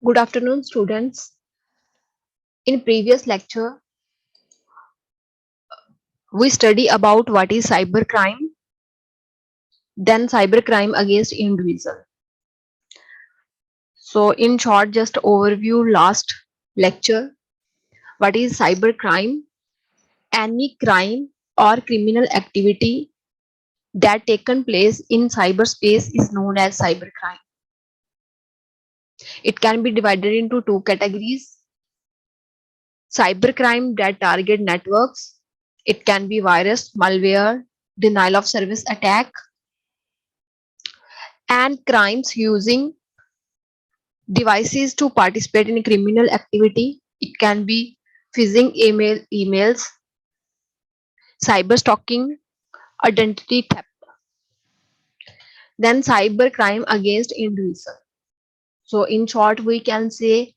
Good afternoon, students. In previous lecture, we study about what is cybercrime, then cybercrime against individual. So, in short, just overview last lecture. What is cybercrime? Any crime or criminal activity that taken place in cyberspace is known as cybercrime. It can be divided into two categories: cybercrime that target networks. It can be virus, malware, denial of service attack, and crimes using devices to participate in criminal activity. It can be phishing emails, cyber stalking, identity theft. Then cyber crime against individual. So in short, we can say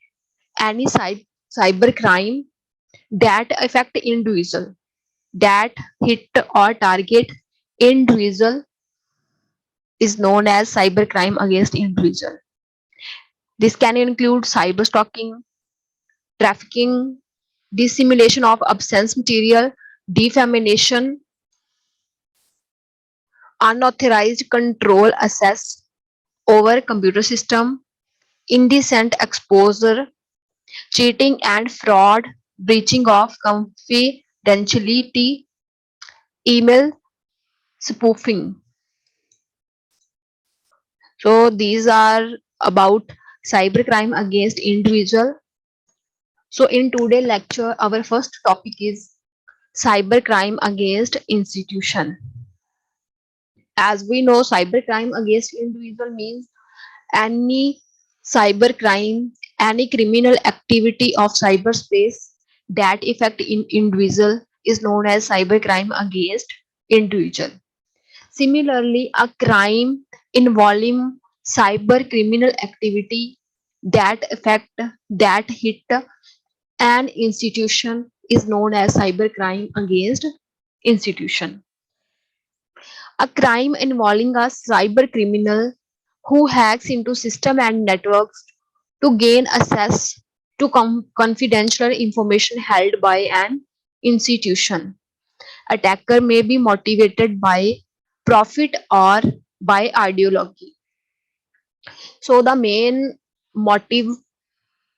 any cyber crime that affect individual, that hit or target individual is known as cyber crime against individual. This can include cyber stalking, trafficking, dissemination of obscene material, defamation, unauthorized control access over computer system, indecent exposure, cheating and fraud, breaching of confidentiality, email spoofing. So these are about cybercrime against individual. So in today's lecture, our first topic is cybercrime against institution. As we know, cybercrime against individual means any cybercrime, any criminal activity of cyberspace that affect individual is known as cybercrime against individual. Similarly, a crime involving cyber criminal activity that hit an institution is known as cybercrime against institution. A crime involving a cyber criminal who hacks into system and networks to gain access to confidential information held by an institution. Attacker may be motivated by profit or by ideology. So the main motive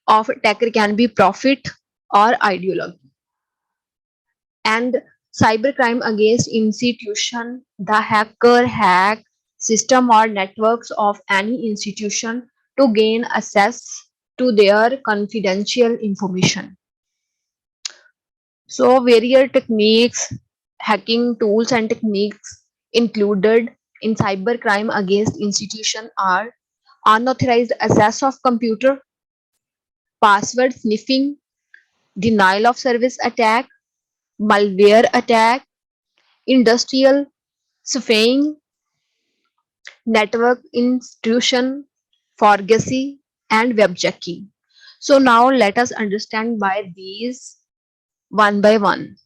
of attacker can be profit or ideology. And cybercrime against institution, the hacker hack system or networks of any institution to gain access to their confidential information. So various techniques, hacking tools and techniques included in cybercrime against institution are unauthorized access of computer, password sniffing, denial of service attack, malware attack, industrial spoofing, network intrusion, forgery, and webjacking. So now let us understand by these one by one.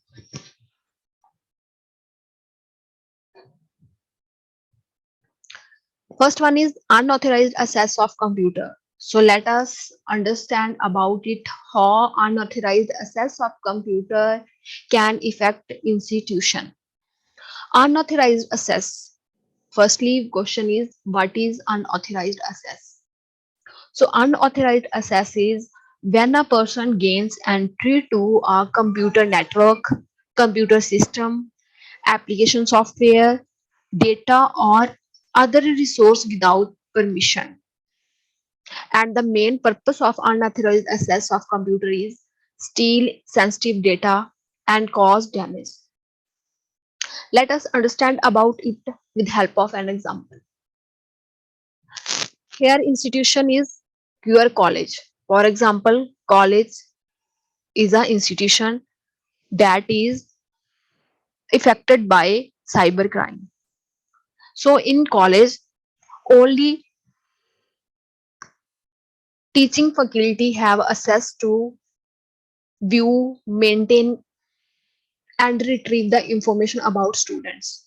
First one is unauthorized access of computer. So let us understand about it, how unauthorized access of computer can affect institution. Unauthorized access. Firstly, question is what is unauthorized access? So unauthorized access is when a person gains entry to a computer network, computer system, application software, data or other resource without permission. And the main purpose of unauthorized access of computer is steal sensitive data and cause damage. Let us understand about it with help of an example. Here institution is your college. For example, college is an institution that is affected by cybercrime. So in college, only teaching faculty have access to view, maintain, and retrieve the information about students.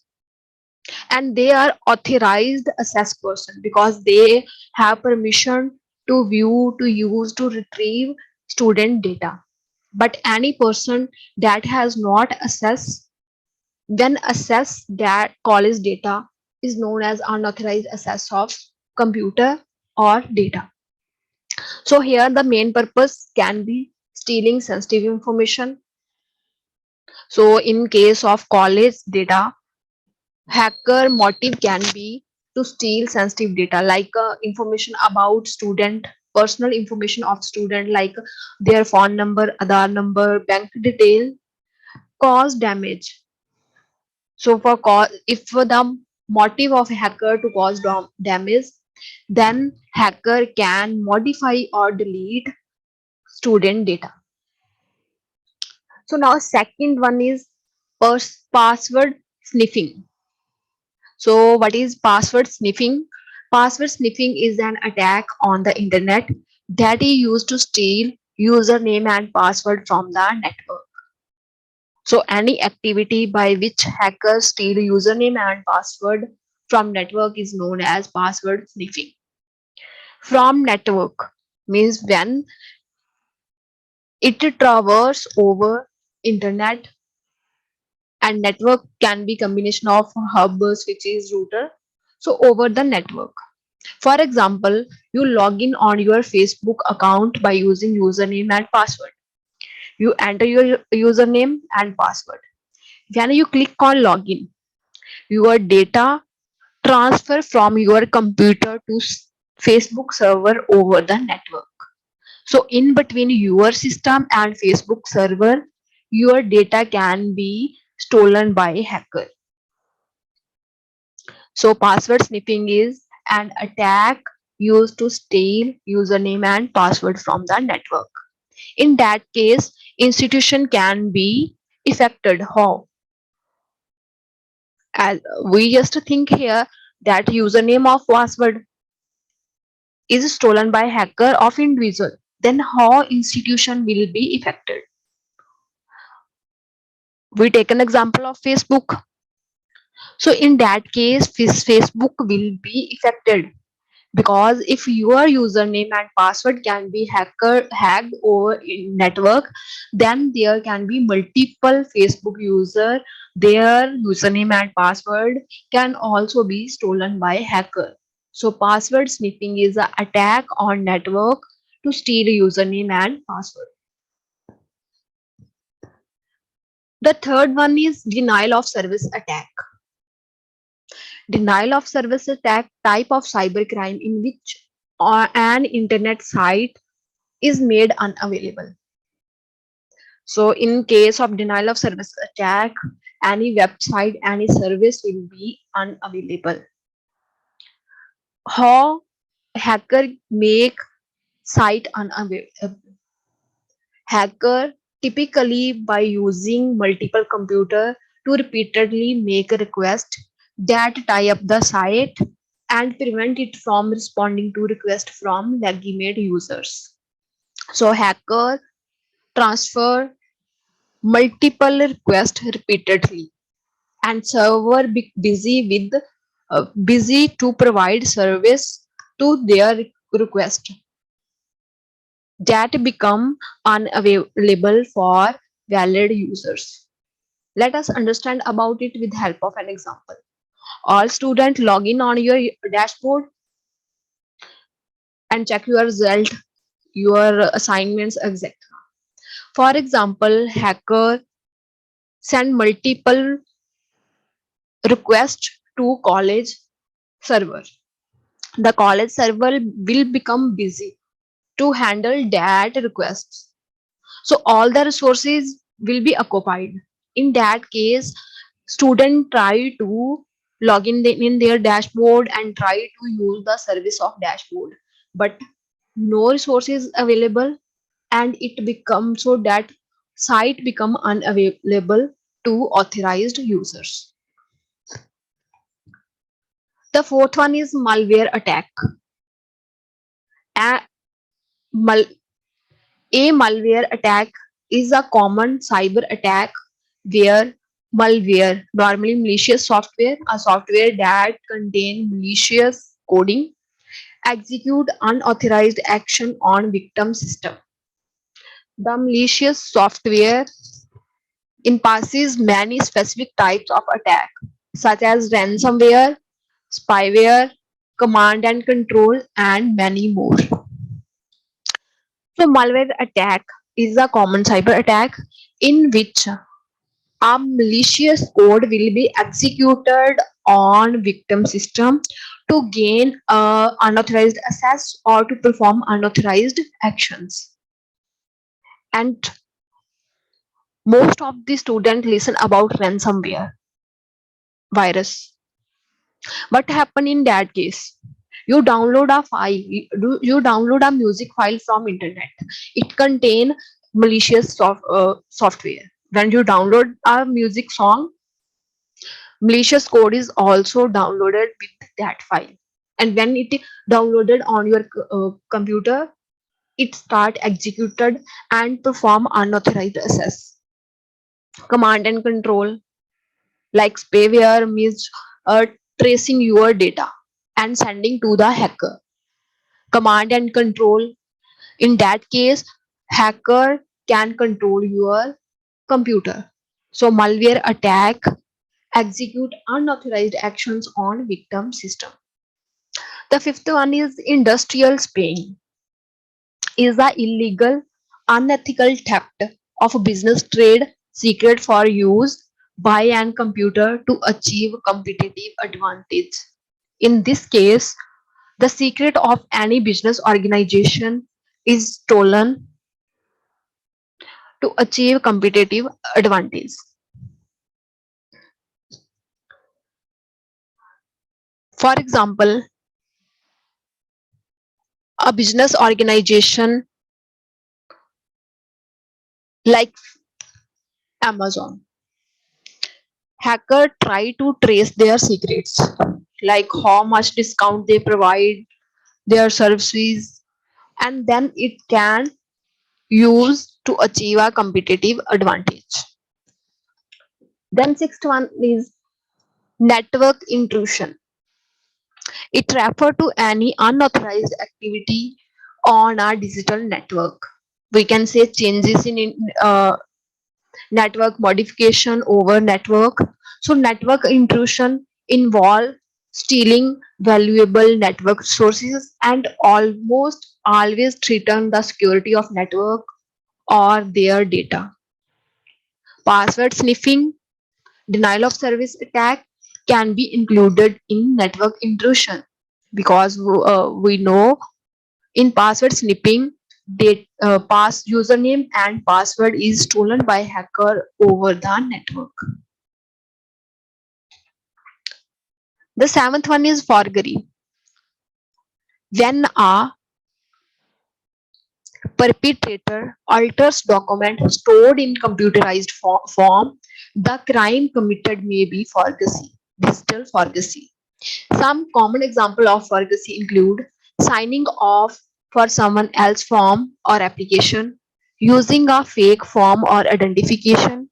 And they are authorized access person because they have permission to view, to use, to retrieve student data. But any person that has not access when access that college data is known as unauthorized access of computer or data. So here the main purpose can be stealing sensitive information. So in case of college data, hacker motive can be to steal sensitive data like information about student, personal information of student like their phone number, Aadhaar number, bank detail, cause damage. So for if the motive of hacker to cause damage, then hacker can modify or delete student data. So now second one is password sniffing. So what is password sniffing? Password sniffing is an attack on the internet that is used to steal username and password from the network. So any activity by which hackers steal username and password from network is known as password sniffing. From network means when it traverses over internet, and network can be combination of hub, switches, router. So over the network. For example, you log in on your Facebook account by using username and password. You enter your username and password. When you click on login, your data transfer from your computer to Facebook server over the network. So in between your system and Facebook server, your data can be stolen by hacker. So password sniffing is an attack used to steal username and password from the network. In that case, institution can be affected. How? As we just think here that username of password is stolen by hacker of individual, then how institution will be affected? We take an example of Facebook. So in that case, Facebook will be affected because if your username and password can be hacked over in network, then there can be multiple Facebook user. Their username and password can also be stolen by hacker. So password sniffing is an attack on network to steal username and password. The third one is denial of service attack. Denial of service attack type of cybercrime in which an internet site is made unavailable. So in case of denial of service attack, any website, any service will be unavailable. How hacker make site unavailable? Hacker typically by using multiple computer to repeatedly make a request that tie up the site and prevent it from responding to request from legitimate users. So hacker transfer multiple requests repeatedly and server busy to provide service to their request that become unavailable for valid users. Let us understand about it with help of an example. All students log in on your dashboard and check your result, your assignments, etc. For example, hacker send multiple requests to college server. The college server will become busy to handle that requests. So all the resources will be occupied. In that case, student try to log in their dashboard and try to use the service of dashboard, but no resources available, and it becomes so that site become unavailable to authorized users. The fourth one is malware attack. A, mal, a malware attack is a common cyber attack where malware, normally malicious software, a software that contain malicious coding execute unauthorized action on victim system. The malicious software encompasses many specific types of attack, such as ransomware, spyware, command and control, and many more. So, malware attack is a common cyber attack in which a malicious code will be executed on victim system to gain unauthorized access or to perform unauthorized actions. And most of the students listen about ransomware virus. What happened in that case? You download a file, you download a music file from internet. It contain malicious software. When you download a music song, malicious code is also downloaded with that file. And when it is downloaded on your computer, it start executed and perform unauthorized access. Command and control like spyware means uh, tracing your data and sending to the hacker. Command and control, in that case, hacker can control your computer. So malware attack execute unauthorized actions on victim system. The fifth one is industrial spying, is the illegal, unethical theft of a business trade secret for use by an computer to achieve competitive advantage. In this case, the secret of any business organization is stolen to achieve competitive advantage. For example, a business organization like Amazon. Hacker try to trace their secrets, like how much discount they provide, their services, and then it can use to achieve a competitive advantage. Then sixth one is network intrusion. It refers to any unauthorized activity on a digital network. We can say changes in network modification over network. So network intrusion involve stealing valuable network sources and almost always threaten the security of network or their data. Password sniffing, denial of service attack can be included in network intrusion because we know in password sniffing, pass username and password is stolen by hacker over the network. The seventh one is forgery. When a perpetrator alters document stored in computerized form, the crime committed may be forgery, digital forgery. Some common example of forgery include signing off for someone else's form or application, using a fake form or identification,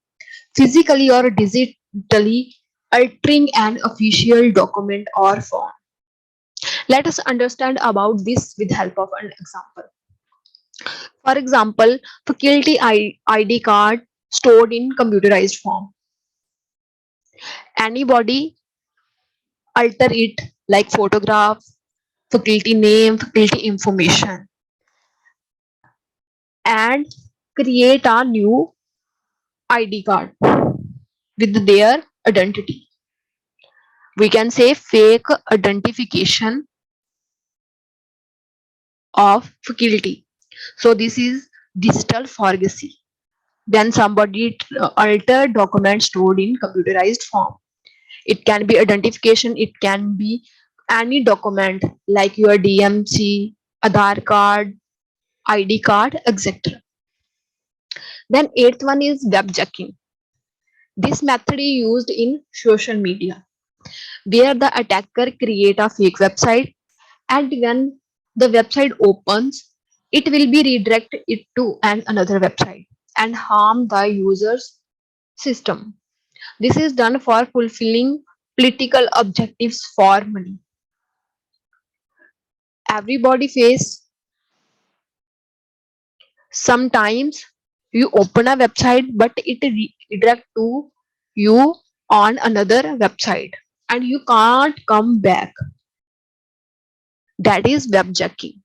physically or digitally altering an official document or form. Let us understand about this with help of an example. For example, faculty ID card stored in computerized form. Anybody alter it like photograph, faculty name, faculty information, and create a new ID card with their identity. We can say fake identification of faculty. So this is digital forgery. Then somebody altered document stored in computerized form. It can be identification, it can be any document like your DMC, Aadhaar card, ID card, etc. Then eighth one is web checking. This method is used in social media where the attacker create a fake website and when the website opens, it will be redirect it to another website and harm the user's system. This is done for fulfilling political objectives for money. Everybody face. Sometimes you open a website but it redirect to you on another website and you can't come back. That is webjacking.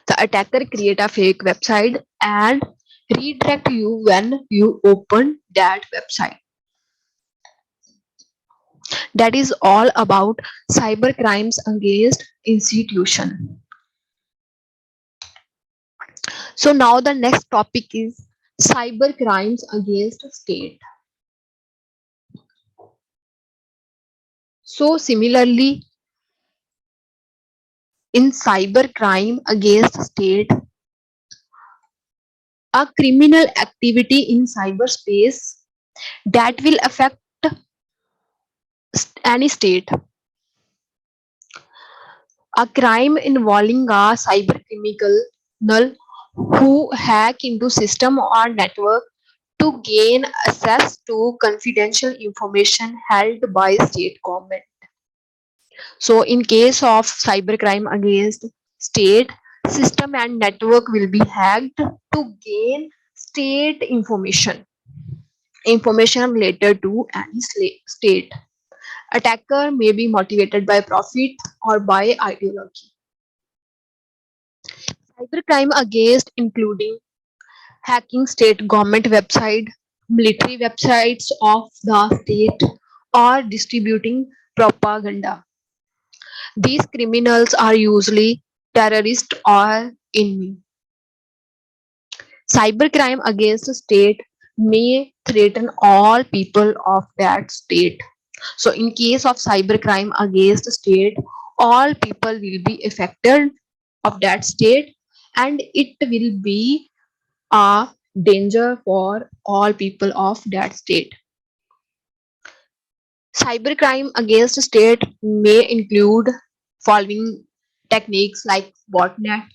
The attacker create a fake website and redirect you when you open that website. That is all about cyber crimes against institution. So now the next topic is cyber crimes against state. So similarly, in cyber crime against state, a criminal activity in cyberspace that will affect any state. A crime involving a cyber criminal who hack into system or network to gain access to confidential information held by state government. So in case of cybercrime against state, system and network will be hacked to gain state information related to any state. Attacker may be motivated by profit or by ideology. Cybercrime against including hacking state government website, military websites of the state, or distributing propaganda. These criminals are usually terrorists or enemy. Cybercrime against the state may threaten all people of that state. So in case of cybercrime against the state, all people will be affected of that state and it will be a danger for all people of that state. Cybercrime against the state may include following techniques like botnet,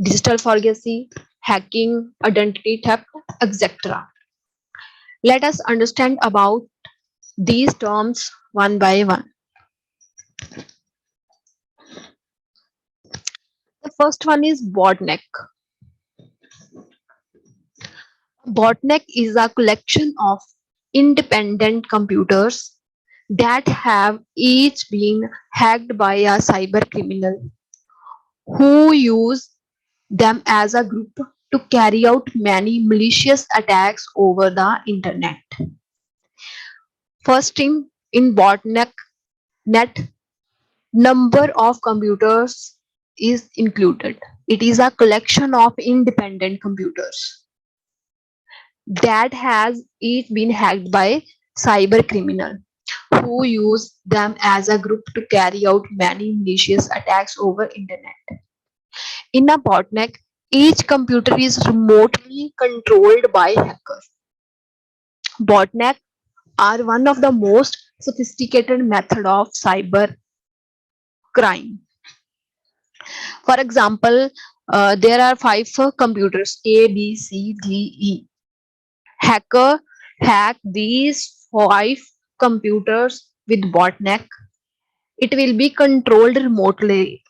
digital forgery, hacking, identity theft, etc. Let us understand about these terms one by one. The first one is botnet. Botnet is a collection of independent computers that have each been hacked by a cyber criminal who use them as a group to carry out many malicious attacks over the internet. First thing in botnet net number of computers is included. It is a collection of independent computers that has each been hacked by cyber criminal who use them as a group to carry out many malicious attacks over internet. In a botnet, each computer is remotely controlled by hackers. Botnets are one of the most sophisticated method of cyber crime. For example, there are five computers A, B, C, D, E. Hacker hack these five computers with botnet. It will be controlled remotely.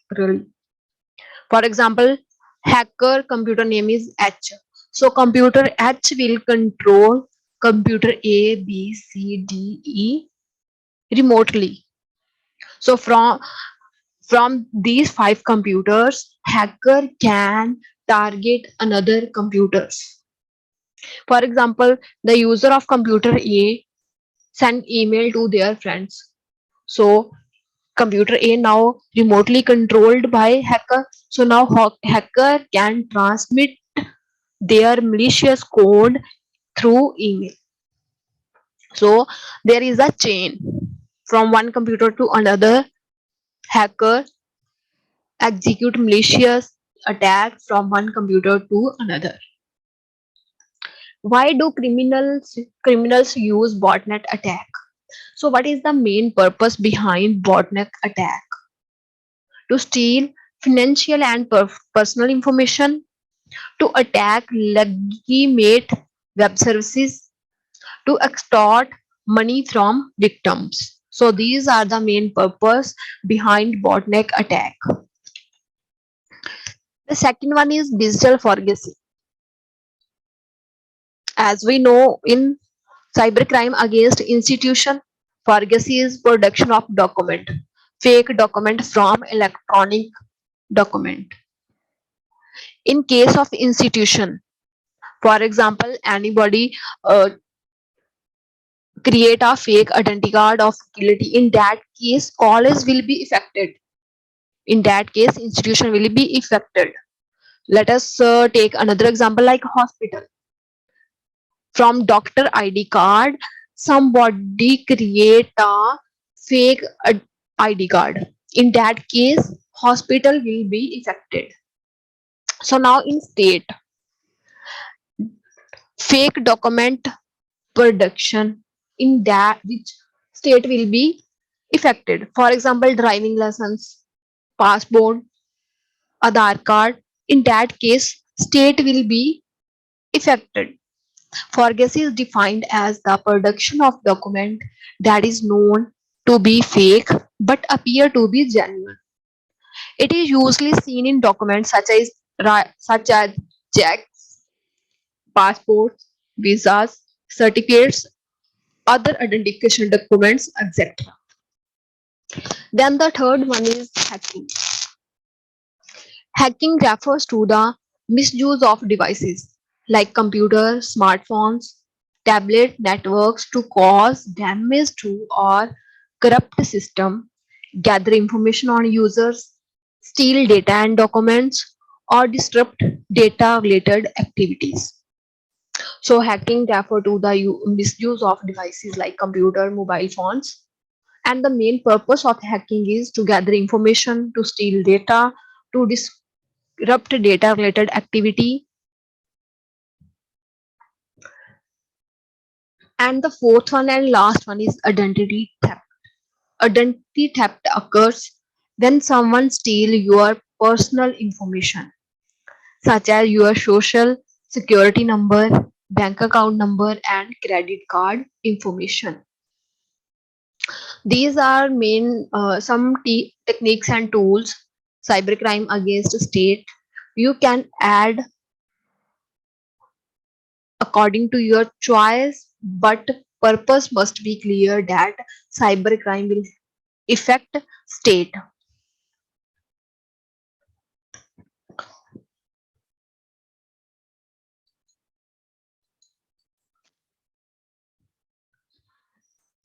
For example, hacker computer name is H. So computer H will control computer A, B, C, D, E remotely. So from these five computers, hacker can target another computers. For example, the user of computer A send email to their friends. So computer A now remotely controlled by hacker. So now hacker can transmit their malicious code through email. So there is a chain from one computer to another. Hacker execute malicious attack from one computer to another. Why do criminals use botnet attack? So what is the main purpose behind botnet attack? To steal financial and personal information, to attack legitimate web services, to extort money from victims. So these are the main purpose behind botnet attack. The second one is digital forgery. As we know, in cybercrime against institution, forgery is production of document, fake document from electronic document. In case of institution, for example, anybody create a fake identity card of security. In that case, college will be affected. In that case, institution will be affected. Let us take another example like hospital. From doctor ID card, somebody create a fake ID card. In that case, hospital will be affected. So now in state, fake document production, in that which state will be affected. For example, driving license, passport, Aadhaar card. In that case, state will be affected. Forgery is defined as the production of document that is known to be fake but appear to be genuine. It is usually seen in documents such as checks, passports, visas, certificates, other identification documents, etc. Then the third one is hacking. Hacking refers to the misuse of devices like computers, smartphones, tablet networks to cause damage to or corrupt system, gather information on users, steal data and documents, or disrupt data related activities. So hacking refer to the misuse of devices like computer, mobile phones, and the main purpose of hacking is to gather information, to steal data, to disrupt data related activity. And the fourth one and last one is identity theft. Identity theft occurs when someone steals your personal information such as your social security number, bank account number, and credit card information. These are main some techniques and tools cybercrime against state. You can add according to your choice, but purpose must be clear that cybercrime will affect state.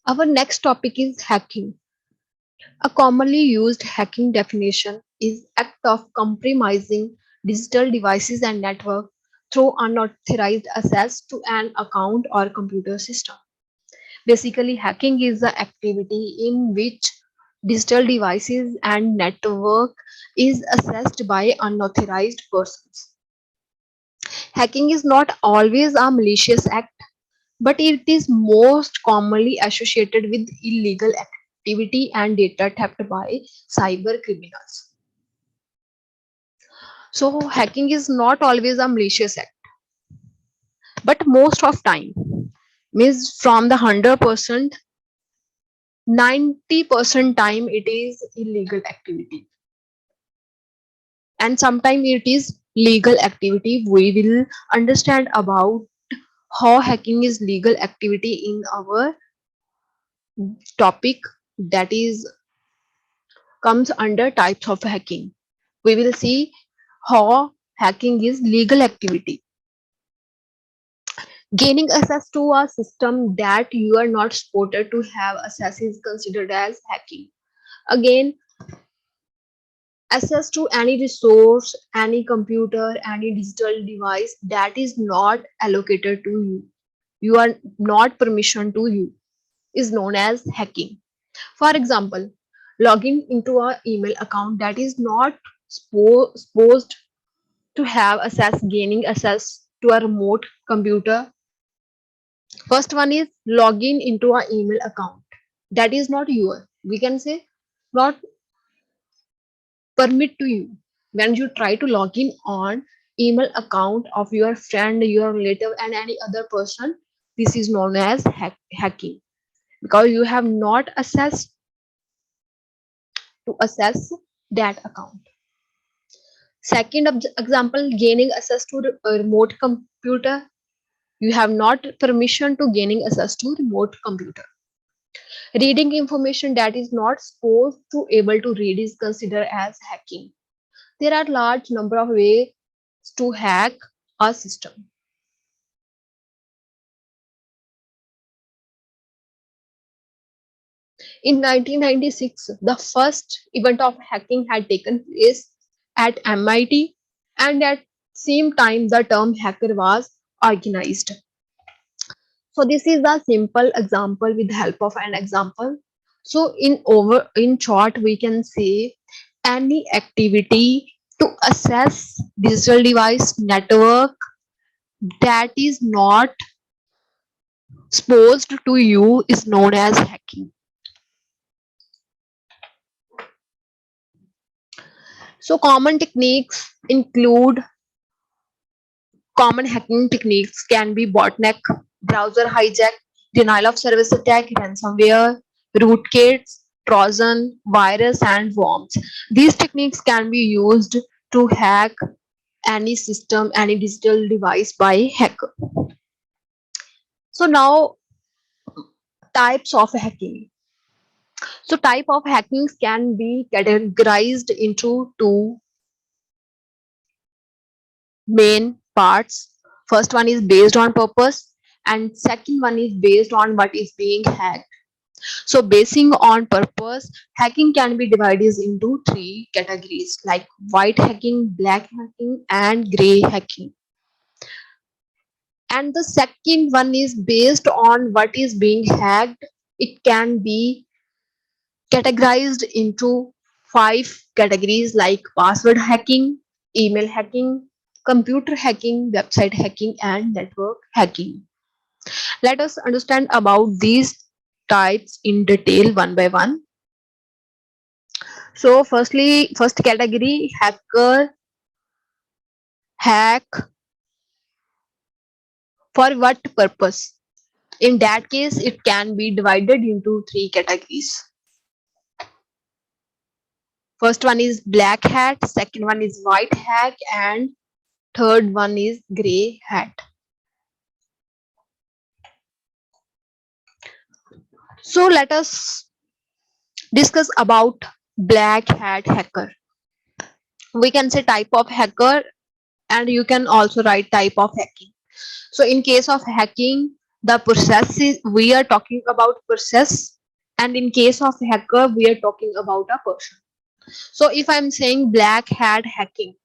Our next topic is hacking. A commonly used hacking definition is act of compromising digital devices and network through unauthorized access to an account or computer system. Basically, hacking is the activity in which digital devices and network is accessed by unauthorized persons. Hacking is not always a malicious act, but it is most commonly associated with illegal activity and data theft by cyber criminals. So hacking is not always a malicious act, but most of time means from the 100%, 90% time it is illegal activity, and sometimes it is legal activity. We will understand about how hacking is legal activity in our topic, that is comes under types of hacking. We will see how hacking is legal activity. Gaining access to a system that you are not supposed to have access is considered as hacking. Again, access to any resource, any computer, any digital device that is not allocated to you are not permission to you, is known as hacking. For example, logging into an email account that is not supposed to have access, gaining access to a remote computer. First one is logging into an email account that is not your. We can say not permit to you. When you try to log in on email account of your friend, your relative, and any other person, this is known as hacking. because you have not access to access that account. Second example, gaining access to a remote computer. You have not permission to gaining access to remote computer. Reading information that is not supposed to able to read is considered as hacking. There are large number of ways to hack a system. In 1996, the first event of hacking had taken place at MIT, and at same time the term hacker was organized. So this is a simple example with the help of an example. So in short, we can say any activity to access digital device network that is not exposed to you is known as hacking. So common hacking techniques can be botnet, browser hijack, denial of service attack, ransomware, rootkits, Trojan, virus, and worms. These techniques can be used to hack any system, any digital device by hacker. So now types of hacking. So type of hackings can be categorized into two main parts. First one is based on purpose, and second one is based on what is being hacked. So basing on purpose, hacking can be divided into three categories like white hacking, black hacking, and gray hacking. And the second one is based on what is being hacked. It can be categorized into five categories like password hacking, email hacking, computer hacking, website hacking, and network hacking. Let us understand about these types in detail one by one. So firstly, first category, hacker hack for what purpose? In that case, it can be divided into three categories. First one is black hat, second one is white hat, and third one is gray hat. So let us discuss about black hat hacker. We can say type of hacker, and you can also write type of hacking. So in case of hacking, the process is we are talking about process, and in case of hacker, we are talking about a person. So if I'm saying black hat hacking,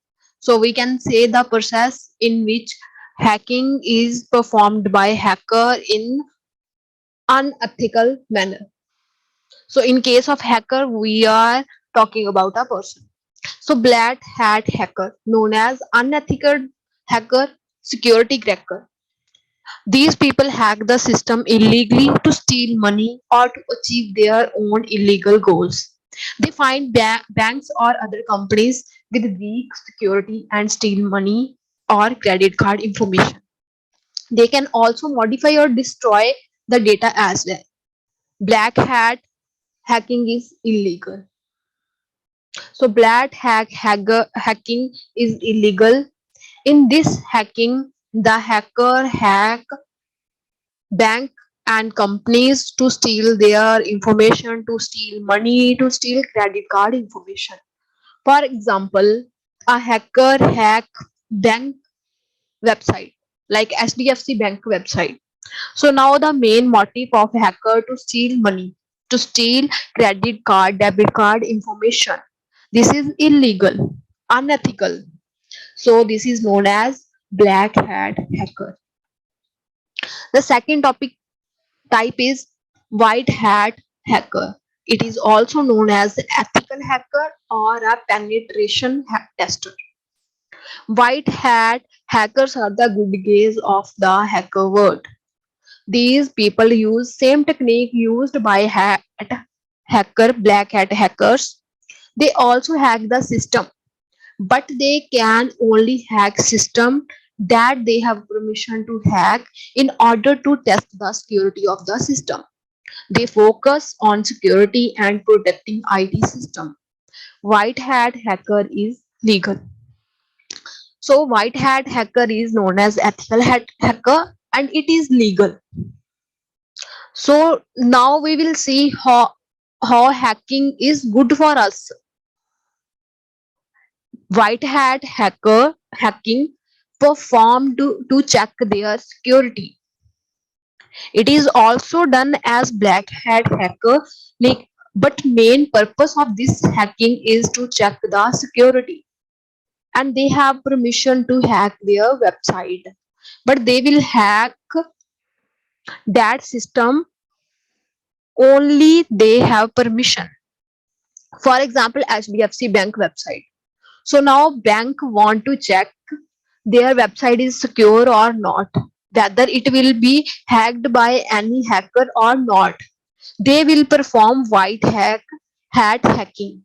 so we can say the process in which hacking is performed by hacker in unethical manner. So in case of hacker, we are talking about a person. So black hat hacker, known as unethical hacker, security cracker. These people hack the system illegally to steal money or to achieve their own illegal goals. They find banks or other companies with weak security and steal money or credit card information. They can also modify or destroy the data as well. Black hat hacking is illegal. So hacking is illegal. In this hacking, the hacker hack bank and companies to steal their information, to steal money, to steal credit card information. For example, a hacker hack bank website like HDFC Bank website. So now the main motive of hacker to steal money, to steal credit card, debit card information. This is illegal, unethical. So this is known as black hat hacker. The second topic type is white hat hacker. It is also known as ethical hacker or a penetration tester. White hat hackers are the good guys of the hacker world. These people use same technique used by black hat hackers. They also hack the system, but they can only hack system that they have permission to hack in order to test the security of the system. They focus on security and protecting IT system. White hat hacker is legal. So white hat hacker is known as ethical hat hacker and it is legal. So now we will see how hacking is good for us. White hat hacker hacking performed to check their security. It is also done as black hat hacker, like, but main purpose of this hacking is to check the security. And they have permission to hack their website, but they will hack that system only they have permission. For example, HDFC Bank website. So now bank want to check their website is secure or not, whether it will be hacked by any hacker or not. They will perform hat hacking.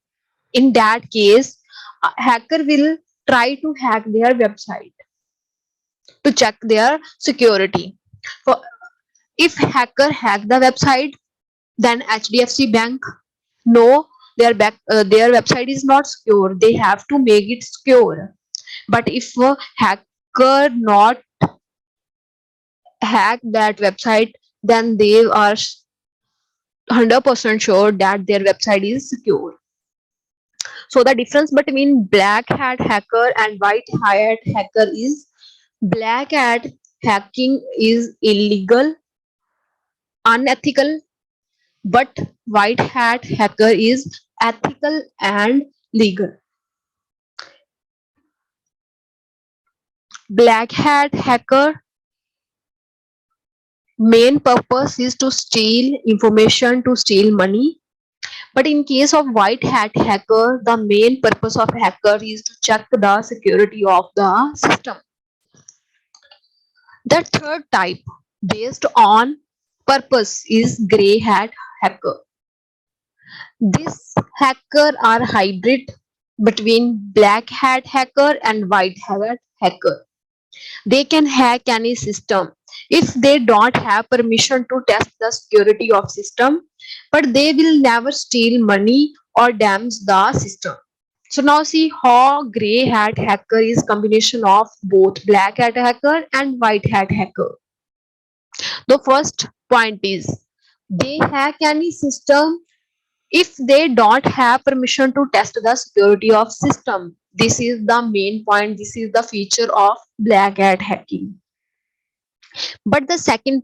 In that case, a hacker will try to hack their website to check their security. For if hacker hack the website, then HDFC Bank no, their website is not secure. They have to make it secure. But if a hacker not hack that website, then they are 100% sure that their website is secure. So the difference between black hat hacker and white hat hacker is black hat hacking is illegal, unethical, but white hat hacker is ethical and legal. Black hat hacker main purpose is to steal information, to steal money. But in case of white hat hacker, the main purpose of hacker is to check the security of the system. The third type based on purpose is gray hat hacker. This hacker are hybrid between black hat hacker and white hat hacker. They can hack any system if they don't have permission to test the security of system, but they will never steal money or damage the system. So now see how gray hat hacker is combination of both black hat hacker and white hat hacker. The first point is they hack any system if they don't have permission to test the security of system. This is the main point. This is the feature of black hat hacking. But the second,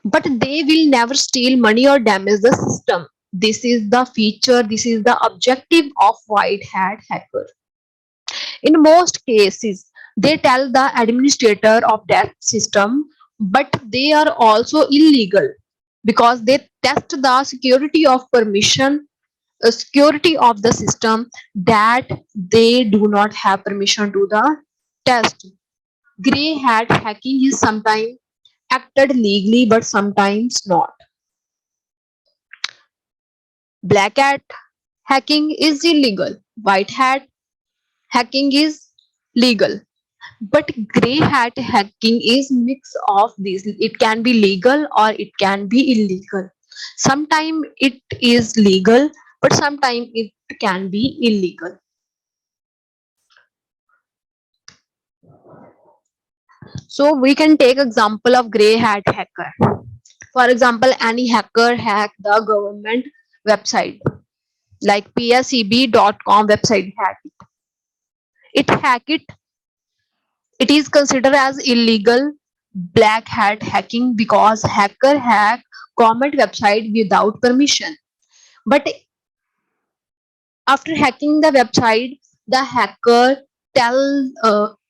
but they will never steal money or damage the system. This is the feature. This is the objective of white hat hacker. In most cases, they tell the administrator of that system, but they are also illegal because they test the security of permission, security of the system that they do not have permission to the test. Grey hat hacking is sometimes acted legally but sometimes not. Black hat hacking is illegal. White hat hacking is legal. But grey hat hacking is mix of these. It can be legal or it can be illegal. Sometimes it is legal, but sometimes it can be illegal. So we can take example of gray hat hacker. For example, any hacker hack the government website like pseb.com website hack it. It hack it. It is considered as illegal black hat hacking because hacker hack government website without permission. But after hacking the website, the hacker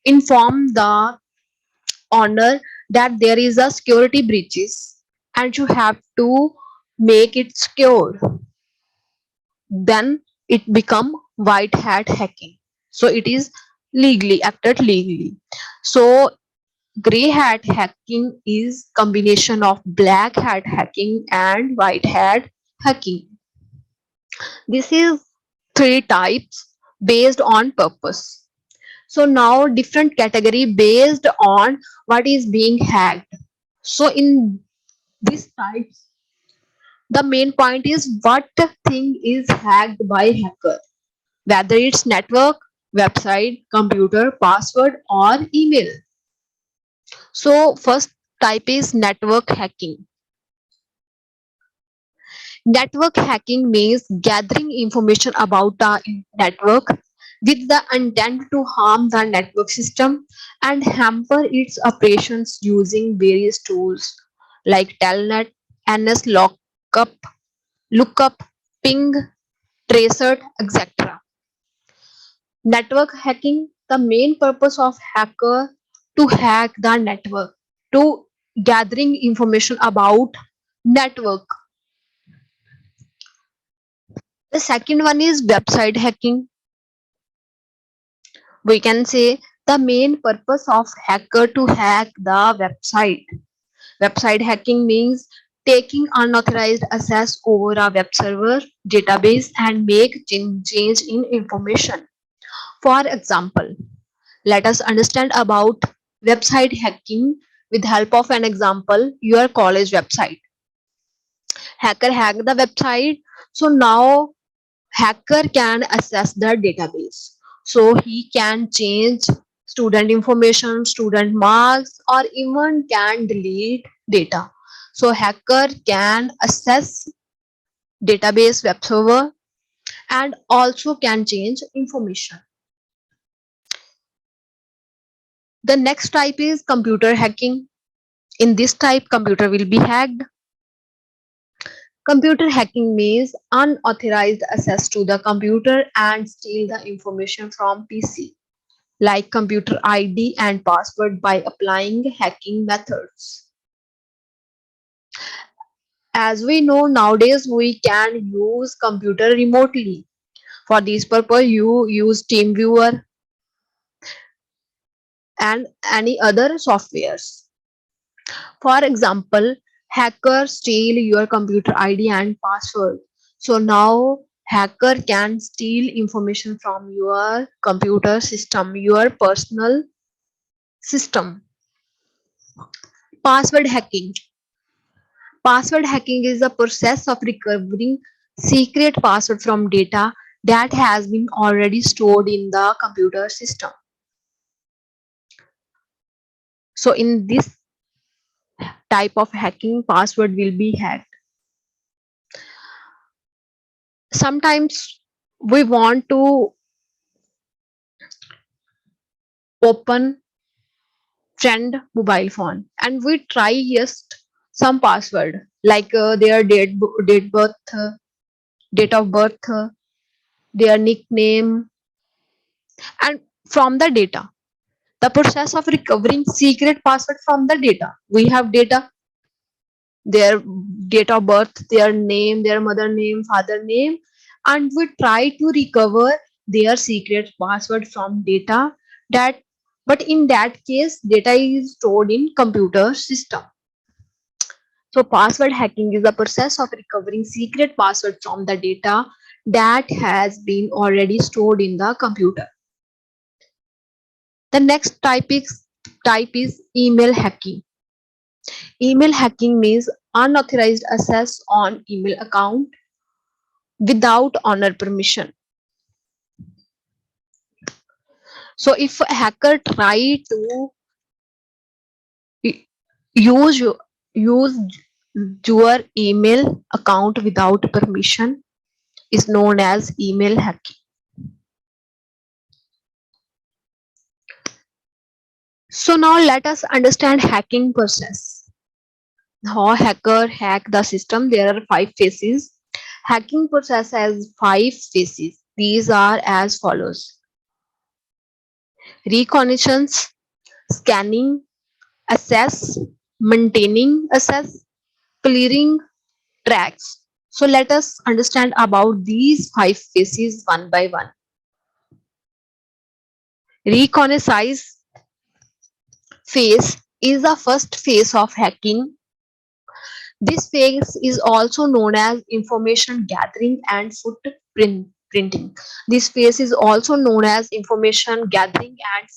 inform the owner that there is a security breaches and you have to make it secure. Then it become white hat hacking. So it is legally acted legally. So gray hat hacking is combination of black hat hacking and white hat hacking. This is three types based on purpose. So now different category based on what is being hacked. So in these types, The main point is what thing is hacked by hacker, whether it's network, website, computer, password, or email. So first type is network hacking. Network hacking means gathering information about a network with the intent to harm the network system and hamper its operations using various tools like telnet, ns lookup, lookup, ping, tracer, etc. Network hacking, the main purpose of hacker to hack the network, to gathering information about network. The second one is website hacking. We can say the main purpose of hacker to hack the website. Website hacking means taking unauthorized access over a web server database and make change in information. For example, let us understand about website hacking with help of an example, your college website. Hacker hacked the website, so now hacker can access the database. So he can change student information, student marks, or even can delete data. So hacker can access database web server and also can change information. The next type is computer hacking. In this type, computer will be hacked. Computer hacking means unauthorized access to the computer and steal the information from PC, like computer ID and password by applying hacking methods. As we know nowadays, we can use computer remotely. For this purpose, you use TeamViewer and any other softwares. For example, hackers steal your computer ID and password. So now hacker can steal information from your computer system, your personal system. Password hacking. Password hacking is the process of recovering secret password from data that has been already stored in the computer system. So in this type of hacking, password will be hacked. Sometimes we want to open friend mobile phone and we try just some password like their date birth, date of birth, their nickname, and from the data, the process of recovering secret password from the data, we have data, their date of birth, their name, their mother name, father name, and we try to recover their secret password from data that, but in that case data is stored in computer system. So password hacking is the process of recovering secret password from the data that has been already stored in the computer. The next type is email hacking. Email hacking means unauthorized access on email account without owner permission. So if a hacker try to use use your email account without permission, is known as email hacking. So now let us understand hacking process. How hacker hack the system? There are 5 phases. Hacking process has 5 phases. These are as follows: reconnaissance, scanning, assess, maintaining access, clearing tracks. So let us understand about these 5 phases one by one. Reconnaissance phase is the first phase of hacking. This phase is also known as information gathering and footprinting. This phase is also known as information gathering and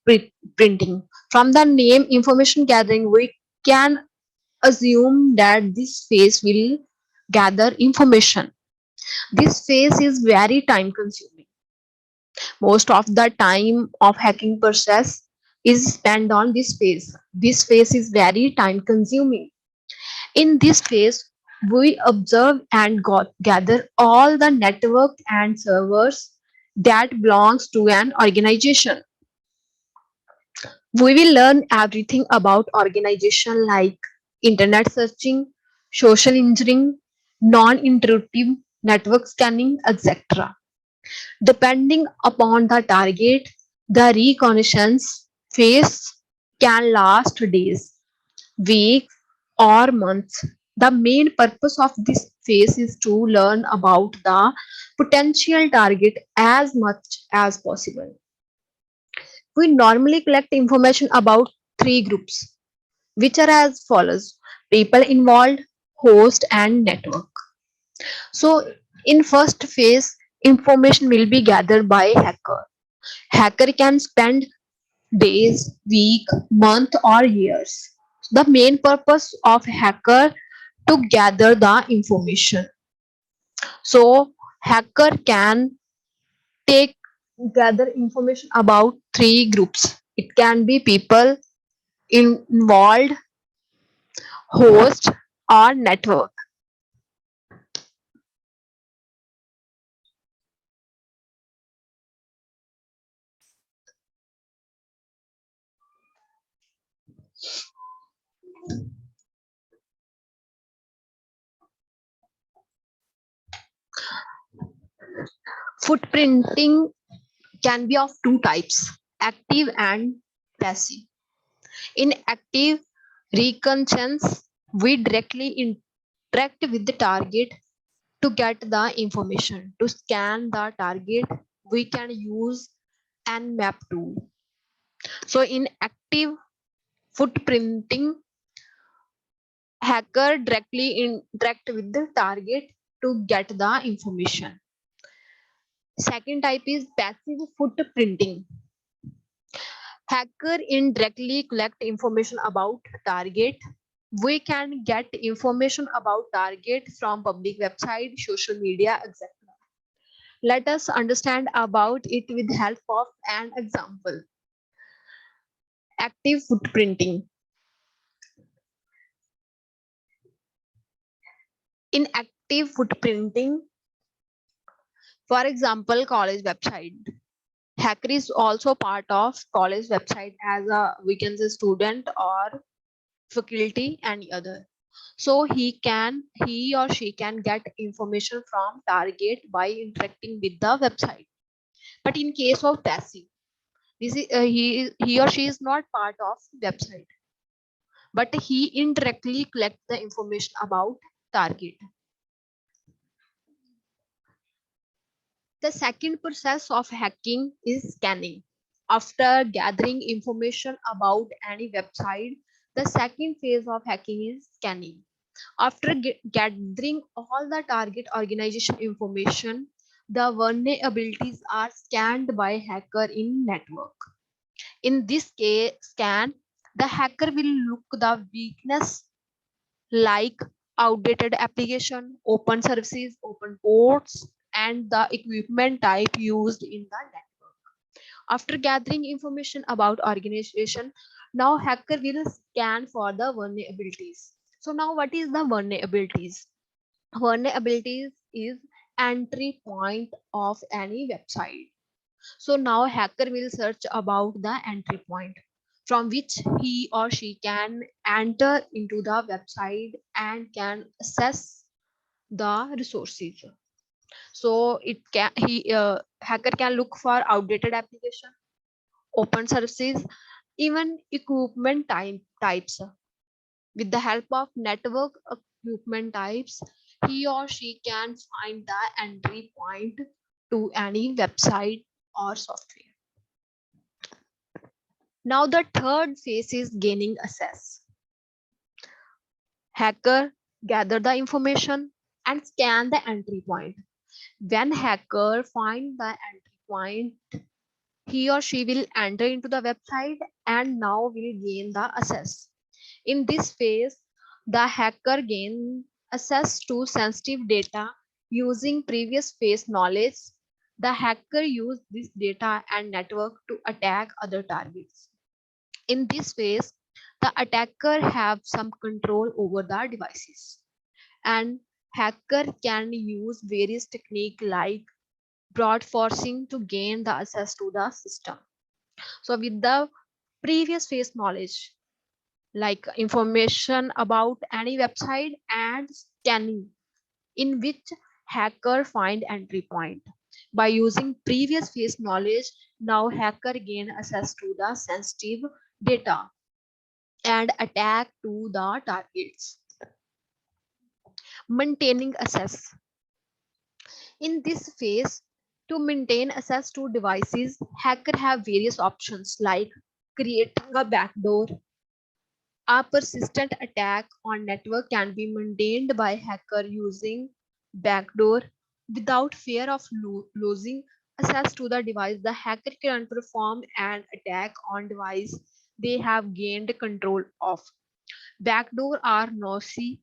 footprinting. From the name information gathering, we can assume that this phase will gather information. This phase is very time consuming. Most of the time of hacking process is spent on this phase. This phase is very time consuming. In this phase, we observe and gather all the network and servers that belongs to an organization. We will learn everything about organization like internet searching, social engineering, non-intrusive network scanning, etc. Depending upon the target, the reconnaissance phase can last days, weeks, or months. The main purpose of this phase is to learn about the potential target as much as possible. We normally collect information about three groups, which are as follows: people involved, host, and network. So, in first phase, information will be gathered by hacker. Hacker can spend days, week, month, or years. The main purpose of hacker to gather the information. So hacker can take gather information about three groups. It can be people involved, host, or network. Footprinting can be of two types: active and passive. In active reconnaissance, we directly interact with the target to get the information. To scan the target, we can use an map tool. So in active footprinting, hacker directly interact with the target to get the information. Second type is passive footprinting. Hacker indirectly collect information about target. We can get information about target from public website, social media, etc. Let us understand about it with help of an example. Active footprinting. In active footprinting, for example, college website. Hacker is also part of college website as a, we can say, student or faculty and other. So he or she can get information from target by interacting with the website. But in case of passive, this is he or she is not part of website, but he indirectly collect the information about target. The second process of hacking is scanning. After gathering information about any website, the second phase of hacking is scanning. After gathering all the target organization information, the vulnerabilities are scanned by hacker in network. In this case, scan, the hacker will look the weakness like outdated application, open services, open ports, and the equipment type used in the network. After gathering information about organization, now hacker will scan for the vulnerabilities. So now what is the vulnerabilities? Vulnerabilities is entry point of any website. So now hacker will search about the entry point from which he or she can enter into the website and can access the resources. So it can he hacker can look for outdated application, open services, even equipment types. With the help of network equipment types, he or she can find the entry point to any website or software. Now the third phase is gaining access. Hacker gather the information and scan the entry point. When hacker find the entry point, he or she will enter into the website and now will gain the access. In this phase, the hacker gain access to sensitive data using previous phase knowledge. The hacker used this data and network to attack other targets. In this phase, the attacker have some control over the devices, and hacker can use various techniques like brute forcing to gain the access to the system. So with the previous phase knowledge, like information about any website and scanning, in which hacker find entry point. By using previous phase knowledge, now hacker gain access to the sensitive data and attack to the targets. Maintaining access. In this phase, to maintain access to devices, hacker have various options like creating a backdoor. A persistent attack on network can be maintained by hacker using backdoor without fear of losing access to the device. The hacker can perform an attack on device they have gained control of. Backdoor are noisy.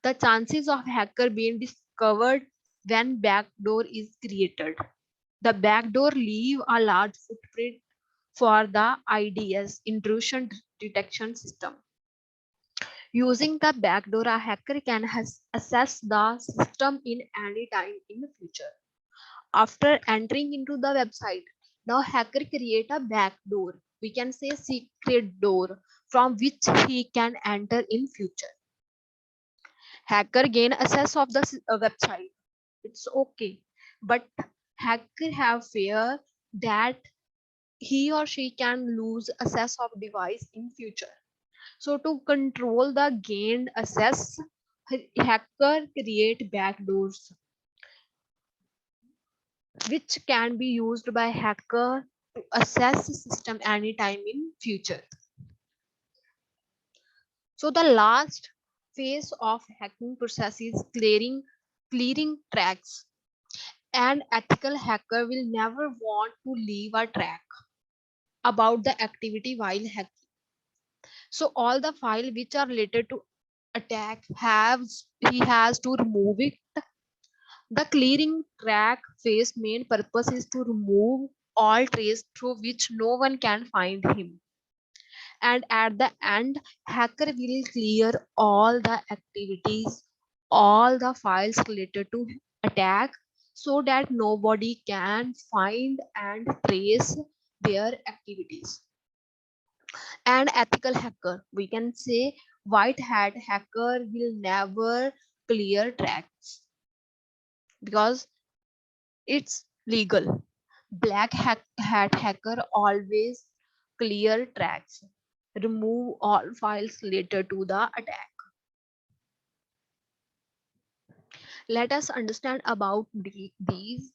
The chances of hacker being discovered when backdoor is created. The backdoor leave a large footprint for the IDS intrusion detection system. Using the backdoor, a hacker can access the system in any time in the future. After entering into the website, now hacker create a backdoor. We can say secret door from which he can enter in future. Hacker gain access of the website. It's okay, but hacker have fear that he or she can lose access of device in future. So to control the gained access, hacker create backdoors which can be used by hacker to access the system anytime in future. So the last phase of hacking process is clearing tracks. An ethical hacker will never want to leave a track about the activity while hacking. So all the file which are related to attack he has to remove it. The clearing track phase main purpose is to remove all trace through which no one can find him. And at the end, hacker will clear all the activities, all the files related to attack so that nobody can find and trace their activities. An ethical hacker, we can say white hat hacker will never clear tracks because it's legal. Black hat hacker always clear tracks, remove all files later to the attack. Let us understand about these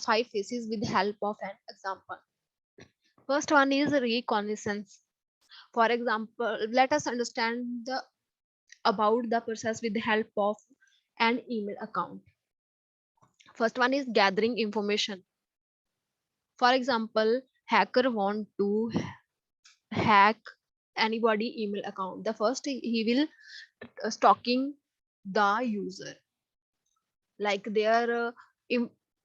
five phases with the help of an example. First one is reconnaissance. For example, let us understand about the process with the help of an email account. First one is gathering information. For example, hacker want to hack anybody email account. The first he will stalking the user, like they are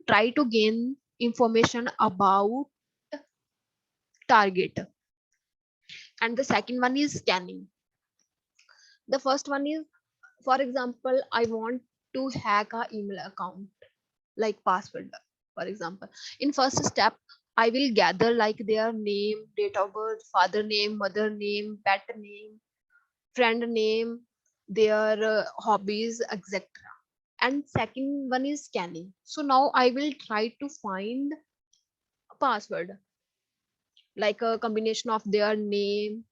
try to gain information about target. And the second one is scanning. The first one is, for example, I want to hack a email account like password. For example, in first step I will gather like their name, date of birth, father name, mother name, pet name, friend name, their hobbies, etc. And second one is scanning. So now I will try to find a password like a combination of their name,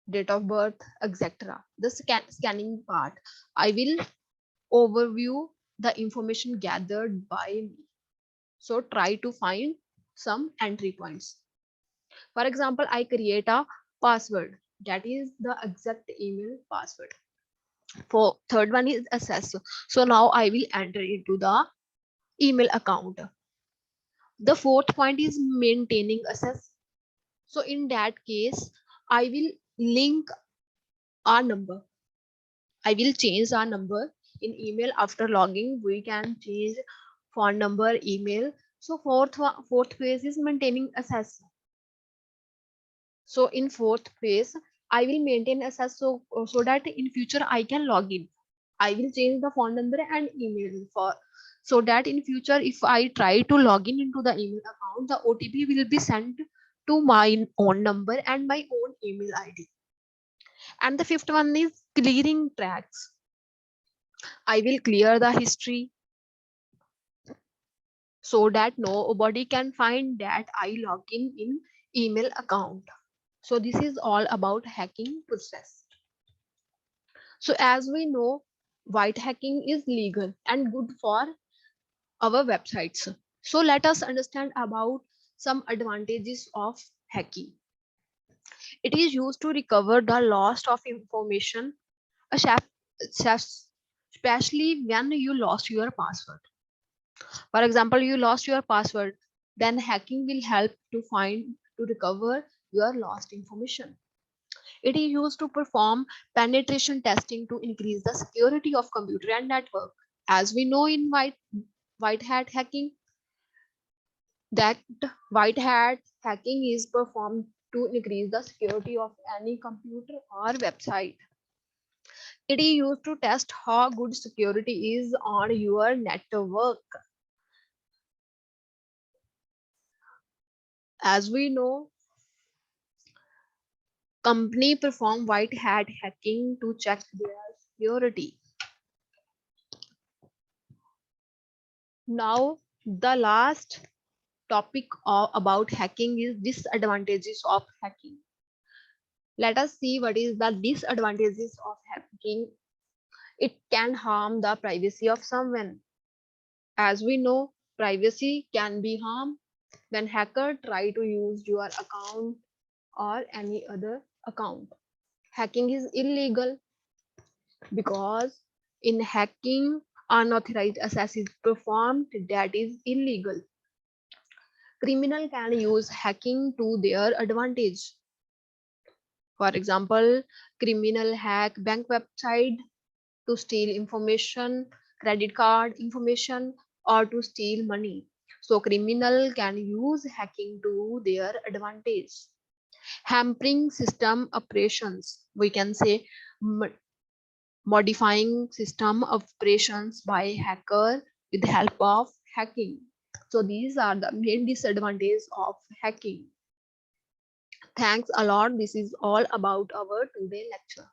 date of birth, etc. The scanning part, I will overview the information gathered by me. So try to find some entry points. For example, I create a password that is the exact email password. For third one is access. So now I will enter into the email account. The fourth point is maintaining access. So in that case, I will link our number. I will change our number in email after logging. We can change phone number, email. So fourth phase is maintaining access. So in fourth phase, I will maintain access so that in future I can log in. I will change the phone number and email for so that in future if I try to log in into the email account, the OTP will be sent to my own number and my own email ID. And the fifth one is clearing tracks. I will clear the history so that nobody can find that I log in email account. So this is all about hacking process. So as we know, white hacking is legal and good for our websites. So let us understand about some advantages of hacking. It is used to recover the loss of information, a especially when you lost your password. For example, you lost your password, then hacking will help to recover your lost information. It is used to perform penetration testing to increase the security of computer and network. As we know in white hat hacking, that white hat hacking is performed to increase the security of any computer or website. It is used to test how good security is on your network. As we know, company perform white hat hacking to check their security. Now, the last topic about hacking is disadvantages of hacking. Let us see what is the disadvantages of hacking. It can harm the privacy of someone. As we know, privacy can be harmed when hacker try to use your account or any other account. Hacking is illegal because in hacking, unauthorized access is performed that is illegal. Criminal can use hacking to their advantage. For example, criminal hack bank website to steal information, credit card information, or to steal money. So criminal can use hacking to their advantage. Hampering system operations. We can say modifying system operations by hacker with the help of hacking. So these are the main disadvantages of hacking. Thanks a lot. This is all about our today lecture.